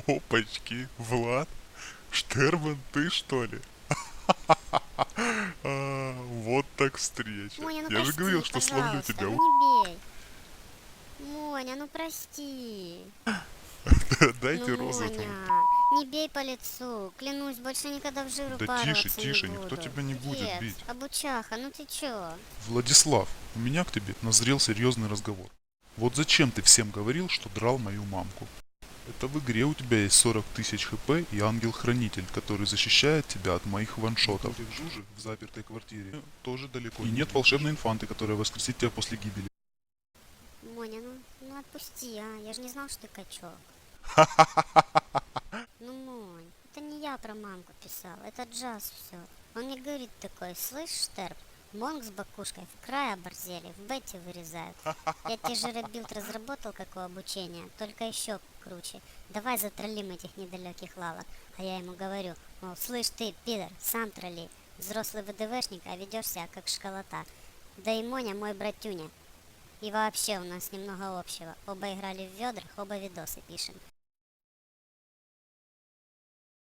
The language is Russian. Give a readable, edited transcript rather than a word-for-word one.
Опачки, Влад? Штерман, ты что ли? Вот так встреча. Моня, ну Я же говорил, прости, что словлю пожалуйста, тебя. ну не бей. Моня, ну прости. Ну, Дайте розовую. Моня, не бей по лицу. Клянусь, больше никогда в жиру Да тише, парываться не тише, никто буду. тебя не будет Дед, бить. обучаха, ну ты чё? Владислав, у меня к тебе назрел серьезный разговор. Вот зачем ты всем говорил, что драл мою мамку? Это в игре у тебя есть 40 тысяч хп и ангел-хранитель, который защищает тебя от моих ваншотов. Против Жужи в запертой квартире тоже далеко. И нет волшебной инфанты, которая воскресит тебя после гибели. Моня, ну отпусти, а. Я же не знал, что ты качок. Ну, Монь, это не я про мамку писал, это Джаз все. Он мне говорит такой: слышь, Штерп, Монг с бакушкой в край оборзели, в бете вырезают. Я тебе жиробилд разработал, какое обучение, только еще круче. Давай затроллим этих недалеких лавок. А я ему говорю, мол, слышь ты, пидор, сам тролли. Взрослый ВДВшник, а ведешь себя как школота. Да и Моня мой братюня. И вообще у нас немного общего. Оба играли в ведрах, оба видосы пишем.